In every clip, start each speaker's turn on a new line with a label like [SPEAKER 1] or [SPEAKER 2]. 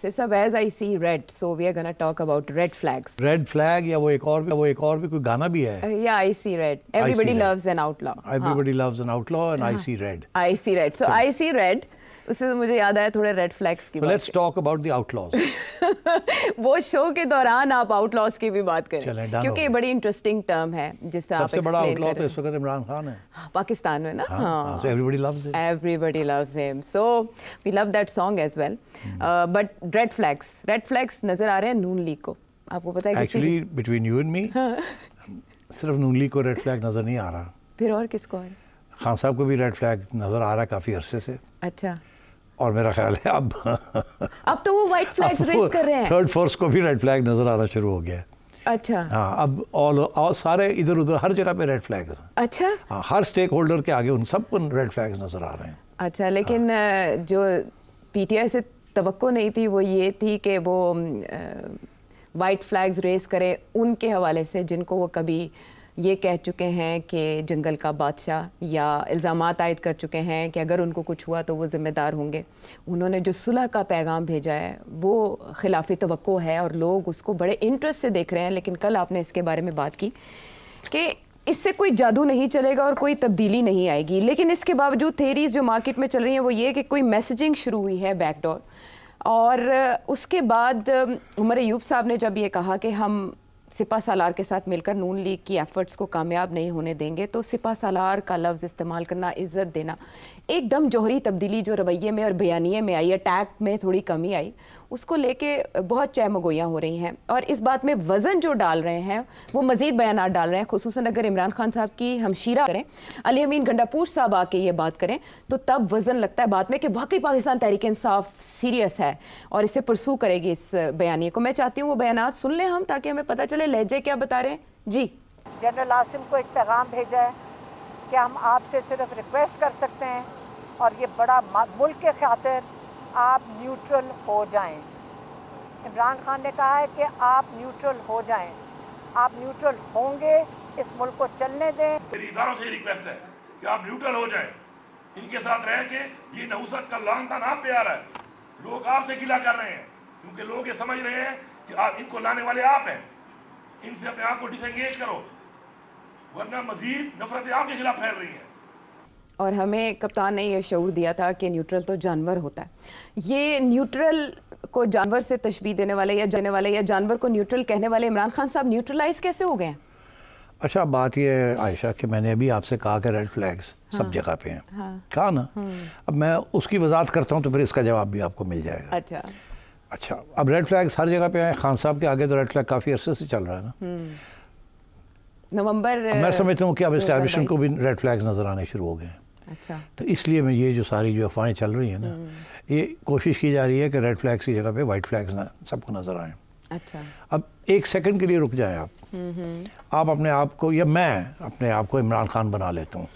[SPEAKER 1] Sir Sab, as I see red, so we are going to talk about red flags.
[SPEAKER 2] Red flag या वो एक और भी कोई गाना भी है.
[SPEAKER 1] Yeah, I see red. Everybody loves an outlaw.
[SPEAKER 2] Everybody loves an outlaw and I see red.
[SPEAKER 1] I see red. So I see red. उससे तो मुझे याद आया थोड़े रेड फ्लैग्स की बात.
[SPEAKER 2] Let's talk about the outlaws.
[SPEAKER 1] वो शो के दौरान आप आउटलॉज की भी बात करें.
[SPEAKER 2] चलें,
[SPEAKER 1] क्योंकि ये बड़ी इंटरेस्टिंग टर्म है जिससे आप
[SPEAKER 2] सबसे बड़ा आउटलॉ तो इस वक्त इमरान खान है.
[SPEAKER 1] पाकिस्तान में ना.
[SPEAKER 2] So everybody loves him.
[SPEAKER 1] Everybody loves him. So we love that song as well. But red flags नजर आ रहे हैं नून लीग को. आपको पता है
[SPEAKER 2] Actually between you and me, सिर्फ नून लीग को रेड फ्लैग नजर नहीं आ रहा.
[SPEAKER 1] फिर और किसको है?
[SPEAKER 2] खान साहब को भी रेड फ्लैग नजर आ रहा है काफी अरसे से.
[SPEAKER 1] अच्छा. और
[SPEAKER 2] मेरा ख्याल है
[SPEAKER 1] अब तो वो वाइट फ्लैग्स रेज कर रहे हैं.
[SPEAKER 2] थर्ड फोर्स को भी रेड फ्लैग नजर आना शुरू हो गया.
[SPEAKER 1] अच्छा.
[SPEAKER 2] हाँ, अब ऑल सारे इधर उधर हर जगह पे रेड फ्लैग्स.
[SPEAKER 1] अच्छा.
[SPEAKER 2] हाँ, हर स्टेक होल्डर के आगे उन सबको रेड फ्लैग्स नजर आ रहे हैं.
[SPEAKER 1] अच्छा, लेकिन जो पीटीआई से तवक्को नहीं थी वो ये थी कि वो वाइट फ्लैग्स रेज करे उनके हवाले से जिनको वो कभी ये कह चुके हैं कि जंगल का बादशाह, या इल्ज़ामात आयद कर चुके हैं कि अगर उनको कुछ हुआ तो वो ज़िम्मेदार होंगे. उन्होंने जो सुलह का पैगाम भेजा है वो खिलाफ़ तवक्को है और लोग उसको बड़े इंटरेस्ट से देख रहे हैं. लेकिन कल आपने इसके बारे में बात की कि इससे कोई जादू नहीं चलेगा और कोई तब्दीली नहीं आएगी. लेकिन इसके बावजूद थेरीज़ जो मार्केट में चल रही हैं वो ये कि कोई मैसेजिंग शुरू हुई है बैकडोर. और उसके बाद उमर अयूब साहब ने जब ये कहा कि हम सिपा सालार के साथ मिलकर नून लीग की एफर्ट्स को कामयाब नहीं होने देंगे, तो सिपा सालार का लफ्ज़ इस्तेमाल करना, इज़्ज़त देना, एकदम जौहरी तब्दीली जो रवैये में और बयानिए में आई, अटैक में थोड़ी कमी आई, उसको लेके बहुत चहमगोइयाँ हो रही हैं. और इस बात में वज़न जो डाल रहे हैं वो मज़ीद बयानात डाल रहे हैं. खुसूसन अगर इमरान खान साहब की हमशीरा करें, अली अमीन गंडापुर साहब आके ये बात करें तो तब वज़न लगता है बात में कि वाकई पाकिस्तान तहरीक इंसाफ सीरियस है और इसे परसू करेगी इस बयानिए को. मैं चाहती हूँ वो बयानात सुन लें हम, ताकि हमें पता चले लहजे क्या बता रहे हैं. जी.
[SPEAKER 3] जनरल आसिम को एक पैगाम भेजा है कि हम आपसे सिर्फ रिक्वेस्ट कर सकते हैं और ये बड़ा मुल्क के खातिर आप न्यूट्रल हो जाएं. इमरान खान ने कहा है कि आप न्यूट्रल हो जाएं. आप न्यूट्रल होंगे, इस मुल्क को चलने दें.
[SPEAKER 4] मेरी इदारों से रिक्वेस्ट है कि आप न्यूट्रल हो जाएं. इनके साथ रह के ये नहुसत का लानतान आप पे आ रहा है. लोग आपसे गिला कर रहे हैं क्योंकि लोग ये समझ रहे हैं कि आप इनको लाने वाले आप हैं. इनसे अपने आप को डिसएंगेज करो, वरना मजीद नफरतें आपके खिलाफ फैल रही हैं.
[SPEAKER 1] और हमें कप्तान ने यह शऊर दिया था कि न्यूट्रल तो जानवर होता है. ये न्यूट्रल को जानवर से तशबीह देने वाले या जानवर को न्यूट्रल कहने वाले इमरान खान साहब न्यूट्रलाइज कैसे हो गए?
[SPEAKER 2] अच्छा, बात ये है आयशा कि मैंने अभी आपसे कहा कि रेड फ्लैग्स सब जगह पे हैं. कहा ना. अब मैं उसकी वजाहत करता हूँ तो फिर इसका जवाब भी आपको मिल जाएगा. अच्छा, अब रेड फ्लैग्स हर जगह पे आए. खान साहब के आगे तो रेड फ्लैग काफ़ी अरसे से चल रहा है ना.
[SPEAKER 1] नवंबर
[SPEAKER 2] मैं समझता हूँ कि अब एस्टैब्लिशमेंट को भी रेड फ्लैग्स नज़र आने शुरू हो गए हैं.
[SPEAKER 1] अच्छा. तो
[SPEAKER 2] इसलिए मैं ये जो सारी जो अफवाहें चल रही हैं ना, ये कोशिश की जा रही है कि रेड फ्लैग्स की जगह पे वाइट फ्लैग्स ना सबको नज़र आएँ.
[SPEAKER 1] अच्छा. अब
[SPEAKER 2] एक सेकंड के लिए रुक जाएं आप अपने आप को, या मैं अपने आप को इमरान खान बना लेता हूँ.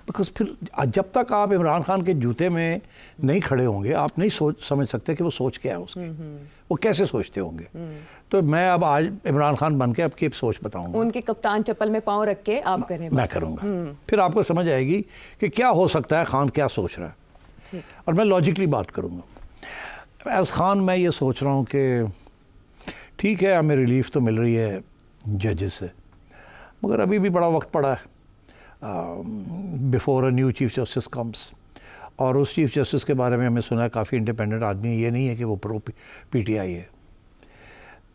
[SPEAKER 2] बिकॉज फिर जब तक आप इमरान खान के जूते में नहीं खड़े होंगे आप नहीं समझ सकते कि वो सोच क्या है उसकी. वो कैसे सोचते होंगे. तो मैं अब आज इमरान खान बन के आपकी सोच बताऊंगा.
[SPEAKER 1] उनके कप्तान चप्पल में पाँव रख के आप करें.
[SPEAKER 2] मैं करूँगा. फिर आपको समझ आएगी कि क्या हो सकता है, खान क्या सोच रहा है. और मैं लॉजिकली बात करूँगा. एज खान मैं ये सोच रहा हूँ कि ठीक है, हमें रिलीफ तो मिल रही है जजेस से, मगर अभी भी बड़ा वक्त पड़ा है before a new chief justice comes. और उस चीफ जस्टिस के बारे में हमें सुना है काफ़ी इंडिपेंडेंट आदमी है. ये नहीं है कि वो प्रो पीटीआई है.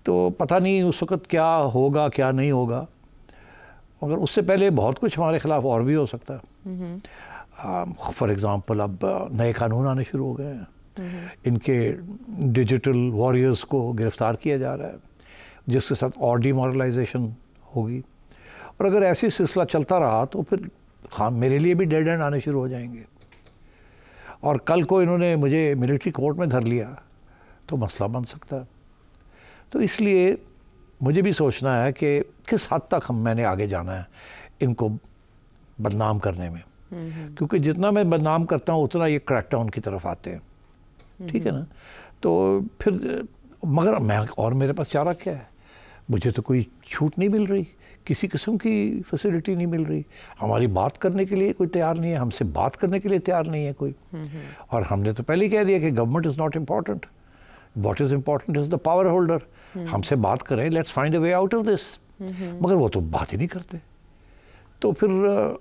[SPEAKER 2] तो पता नहीं उस वक्त क्या होगा क्या नहीं होगा, मगर उससे पहले बहुत कुछ हमारे ख़िलाफ़ और भी हो सकता है. फॉर एग्ज़ाम्पल अब नए कानून आने शुरू हो गए हैं. इनके डिजिटल वॉरियर्स को गिरफ़्तार किया जा रहा है जिसके साथ और डिमोरलाइजेशन होगी. और अगर ऐसी सिलसिला चलता रहा तो फिर मेरे लिए भी डेड एंड आने शुरू हो जाएंगे. और कल को इन्होंने मुझे मिलिट्री कोर्ट में धर लिया तो मसला बन सकता है. तो इसलिए मुझे भी सोचना है कि किस हद तक मैंने आगे जाना है इनको बदनाम करने में. क्योंकि जितना मैं बदनाम करता हूँ उतना ये क्रैकडाउन की तरफ आते हैं. ठीक है ना. तो फिर मगर मेरे पास चारा क्या है. मुझे तो कोई छूट नहीं मिल रही, किसी किस्म की फैसिलिटी नहीं मिल रही. हमारी बात करने के लिए कोई तैयार नहीं है, हमसे बात करने के लिए तैयार नहीं है कोई. और हमने तो पहले ही कह दिया कि government is not important. What is important is the power holder. हमसे बात करें, let's find a way out of this. मगर वो तो बात ही नहीं करते. तो फिर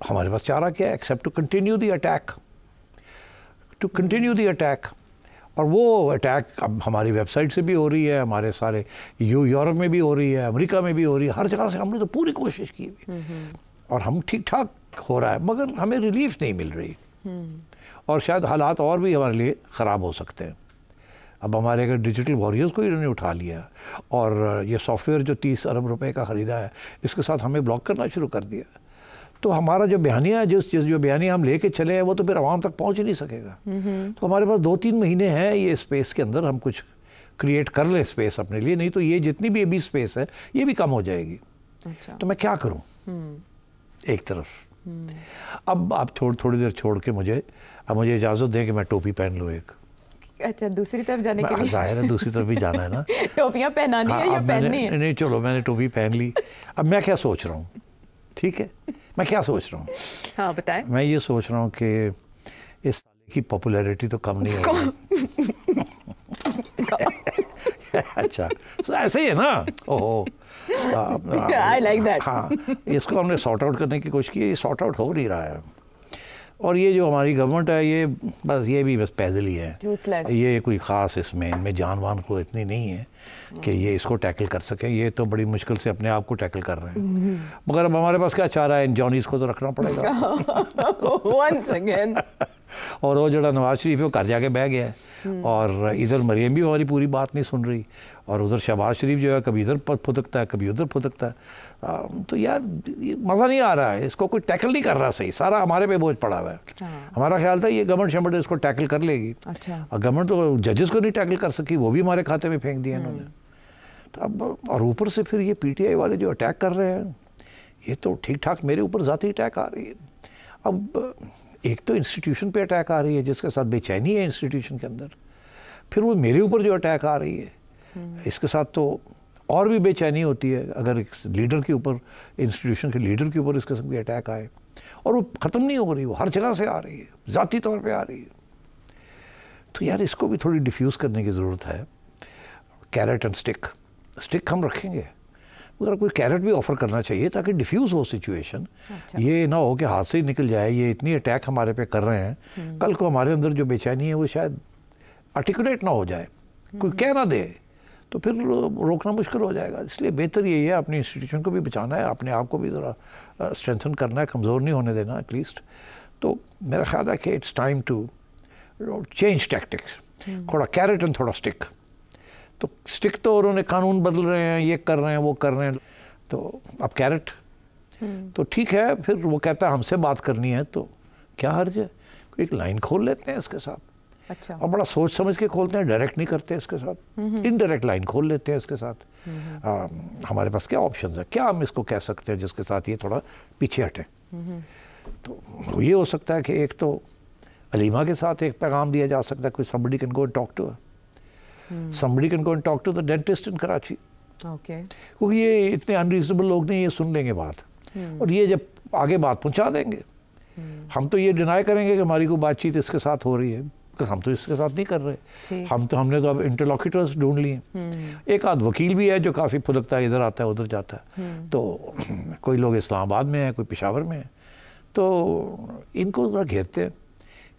[SPEAKER 2] हमारे पास चारा क्या है, except to continue the attack, to continue the attack. और वो अटैक अब हमारी वेबसाइट से भी हो रही है, हमारे सारे यूरोप में भी हो रही है, अमेरिका में भी हो रही है, हर जगह से हमने तो पूरी कोशिश की हुई. और हम ठीक ठाक हो रहा है, मगर हमें रिलीफ नहीं मिल रही. और शायद हालात और भी हमारे लिए ख़राब हो सकते हैं. अब हमारे अगर डिजिटल वॉरियर्स को इन्होंने उठा लिया और ये सॉफ्टवेयर जो 30 अरब रुपए का ख़रीदा है, इसके साथ हमें ब्लॉक करना शुरू कर दिया, तो हमारा जो बयानिया है, जो बयानिया हम लेके चले हैं, वो तो फिर आवाम तक पहुंच ही नहीं सकेगा. तो हमारे पास 2-3 महीने हैं ये स्पेस के अंदर हम कुछ क्रिएट कर लें स्पेस अपने लिए, नहीं तो ये जितनी भी अभी स्पेस है ये भी कम हो जाएगी. अच्छा. तो मैं क्या करूं? एक तरफ अब आप थोड़ी देर छोड़ के मुझे इजाज़त दें कि मैं टोपी पहन लूँ एक.
[SPEAKER 1] अच्छा, दूसरी तरफ जाने के लिए?
[SPEAKER 2] ज़ाहिर है दूसरी तरफ भी जाना है ना.
[SPEAKER 1] टोपियाँ पहनानी है या पहननी है?
[SPEAKER 2] नहीं, चलो मैंने टोपी पहन ली. अब मैं क्या सोच रहा हूँ, ठीक है, मैं क्या सोच रहा हूँ?
[SPEAKER 1] हाँ बताएं. मैं
[SPEAKER 2] ये सोच रहा हूँ कि इस साले की पॉपुलैरिटी तो कम नहीं होगी. अच्छा, तो ऐसे ही है ना. ओहो,
[SPEAKER 1] आई लाइक दैट.
[SPEAKER 2] हाँ, इसको हमने सॉर्ट आउट करने की कोशिश की, ये सॉर्ट आउट हो नहीं रहा है. और ये जो हमारी गवर्नमेंट है, ये भी बस पैदल ही है. ये कोई ख़ास इनमें जानवान को इतनी नहीं है कि ये इसको टैकल कर सकें. ये तो बड़ी मुश्किल से अपने आप को टैकल कर रहे हैं. मगर अब हमारे पास क्या चारा है, इन जॉनीज़ को तो रखना पड़ेगा.
[SPEAKER 1] Once again.
[SPEAKER 2] और वो जड़ा नवाज शरीफ है वो घर जाके बह गया है, और इधर मरीम भी हमारी पूरी बात नहीं सुन रही, और उधर शहबाज शरीफ जो है कभी इधर फुदकता है कभी उधर फुदकता है. तो यार मज़ा नहीं आ रहा है, इसको कोई टैकल नहीं कर रहा सही, सारा हमारे पे बोझ पड़ा हुआ है. हमारा ख्याल था ये गवर्नमेंट इसको टैकल कर लेगी. अच्छा. और गवर्नमेंट तो जजेस को नहीं टैकल कर सकी, वो भी हमारे खाते में फेंक दिया इन्होंने. तो अब और ऊपर से फिर ये PTI वाले जो अटैक कर रहे हैं, ये तो ठीक ठाक मेरे ऊपर ज़ाती अटैक आ रही है. अब एक तो इंस्टीट्यूशन पे अटैक आ रही है जिसके साथ बेचैनी है इंस्टीट्यूशन के अंदर, फिर वो मेरे ऊपर जो अटैक आ रही है इसके साथ तो और भी बेचैनी होती है अगर एक लीडर के ऊपर, इंस्टीट्यूशन के लीडर के ऊपर इस किस्म की अटैक आए. और वो ख़त्म नहीं हो रही, वो हर जगह से आ रही है, ज़ाती तौर पे आ रही है. तो यार इसको भी थोड़ी डिफ्यूज़ करने की ज़रूरत है. कैरेट एंड स्टिक हम रखेंगे, मगर कोई कैरेट भी ऑफ़र करना चाहिए ताकि डिफ्यूज़ हो सिचुएशन. अच्छा. ये ना हो कि हाथ से ही निकल जाए, ये इतनी अटैक हमारे पे कर रहे हैं, कल को हमारे अंदर जो बेचैनी है वो शायद आर्टिकुलेट ना हो जाए, कोई कह ना दे, तो फिर रोकना मुश्किल हो जाएगा. इसलिए बेहतर यही है अपनी इंस्टीट्यूशन को भी बचाना है, अपने आप को भी ज़रा स्ट्रेंथन करना है, कमज़ोर नहीं होने देना एटलीस्ट. तो मेरा ख्याल है कि it's time to change tactics, थोड़ा कैरेट एंड थोड़ा स्टिक. तो स्टिक तो उन्होंने कानून बदल रहे हैं, ये कर रहे हैं वो कर रहे हैं, तो अब कैरेट तो ठीक है. फिर वो कहता है हमसे बात करनी है तो क्या हर्ज है, एक लाइन खोल लेते हैं इसके साथ. अच्छा. और बड़ा सोच समझ के खोलते हैं, डायरेक्ट नहीं करते इसके साथ, इनडायरेक्ट लाइन खोल लेते हैं इसके साथ. हमारे पास क्या ऑप्शन है, क्या हम इसको कह सकते हैं जिसके साथ ये थोड़ा पीछे हटे. तो ये हो सकता है कि एक तो अलीमा के साथ एक पैगाम दिया जा सकता है, कोई somebody can go and talk to her, somebody can go and talk to the dentist in Karachi.
[SPEAKER 1] Okay.
[SPEAKER 2] क्योंकि ये इतने अनरीजनेबल लोग नहीं, ये सुन लेंगे बात, और ये जब आगे बात पहुंचा देंगे. हम तो ये डिनाई करेंगे कि हमारी कोई बातचीत इसके साथ हो रही है, हम तो इसके साथ नहीं कर रहे. हमने तो अब इंटरलॉक्यूटर्स ढूंढ लिए. एक आध वकील भी है जो काफ़ी फुदकता है, इधर आता है उधर जाता है. तो कोई लोग इस्लामाबाद में है, कोई पेशावर में है, तो इनको थोड़ा घेरते हैं,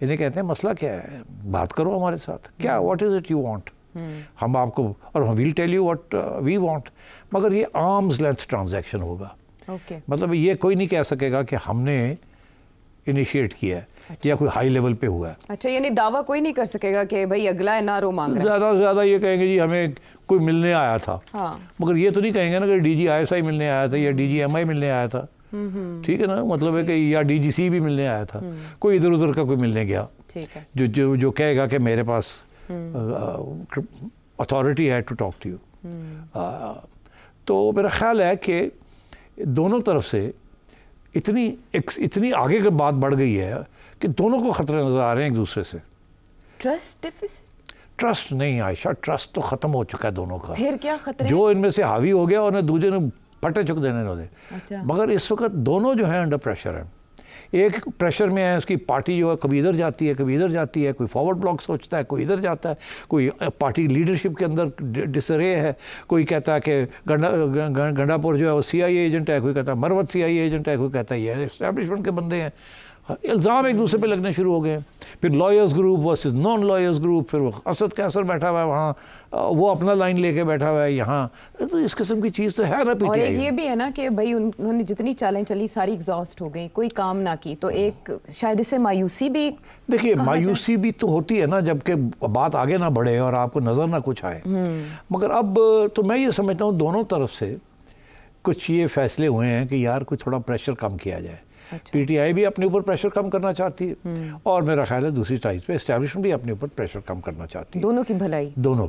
[SPEAKER 2] इन्हें कहते हैं मसला क्या है, बात करो हमारे साथ, क्या what is it you want, हम आपको, और हम will tell you what we want. मगर ये आर्म्स लेंथ ट्रांजैक्शन होगा. मतलब ये कोई नहीं कह सकेगा कि हमने इनिशिएट किया है. अच्छा. या कोई हाई लेवल पे हुआ है.
[SPEAKER 1] अच्छा, यानी दावा कोई नहीं कर सकेगा कि भाई अगला एनआरओ मांग रहा है.
[SPEAKER 2] ज़्यादा से ज़्यादा ये कहेंगे जी हमें कोई मिलने आया था. हाँ. मगर ये तो नहीं कहेंगे ना कि DG ISI मिलने आया था या DG MI मिलने आया था. ठीक है ना, मतलब है कि या DGC भी मिलने आया था, कोई इधर उधर का कोई मिलने गया. ठीक है. जो कहेगा कि मेरे पास अथॉरिटी है टू टॉक टू यू. तो मेरा ख्याल है कि दोनों तरफ से इतनी आगे की बात बढ़ गई है कि दोनों को खतरे नजर आ रहे हैं एक दूसरे से. ट्रस्ट नहीं आयशा, ट्रस्ट तो खत्म हो चुका है दोनों का.
[SPEAKER 1] फिर क्या खतरे? जो
[SPEAKER 2] इनमें से हावी हो गया और दूसरे ने फटे चुक देने दे. अच्छा. मगर इस वक्त दोनों जो है अंडर प्रेशर है. ایک پریشر میں ہے، اس کی پارٹی جو ہے کبھی ادھر جاتی ہے کبھی ادھر جاتی ہے، کوئی فارورڈ بلاک سوچتا ہے، کوئی ادھر جاتا ہے، کوئی پارٹی لیڈرشپ کے اندر ڈسرے ہے، کوئی کہتا ہے کہ گنڈا پور جو ہے وہ سی آئی اے ایجنٹ ہے، کوئی کہتا ہے مروت سی آئی اے ایجنٹ ہے، کوئی کہتا ہے یہ اسٹیبلشمنٹ کے بندے ہیں. الزام ایک دوسرے پہ لگنے شروع ہو گئے ہیں. پھر liars group versus non liars group, پھر وہ اسد کیسر بیٹھا ہوا ہے وہاں، وہ اپنا لائن لے کے بیٹھا ہوا ہے یہاں. تو اس قسم کی چیز تو ہے نا.
[SPEAKER 1] اور ایک یہ بھی ہے نا کہ بھائی انہوں نے جتنی چالیں چلی ساری ایگزاسٹ ہو گئی، کوئی کام نہ کی، تو ایک شاید اس سے مایوسی بھی.
[SPEAKER 2] دیکھیے مایوسی بھی تو ہوتی ہے نا جب کہ بات آگے نہ بڑھے اور آپ کو نظر نہ کچھ آئے. مگر اب تو میں یہ سمجھتا ہوں دونوں طرف سے کچھ یہ فیصلے ہوئے ہیں کہ یار کوئی تھوڑا پریشر کم کیا جائے. پی ٹی آئی بھی اپنے اوپر پریشر کم کرنا چاہتی ہے اور میرا خیال ہے دوسری سائڈ پہ اسٹیبلشمنٹ بھی اپنے اوپر پریشر کم کرنا چاہتی ہے.
[SPEAKER 1] دونوں کی بھلائی.
[SPEAKER 2] دونوں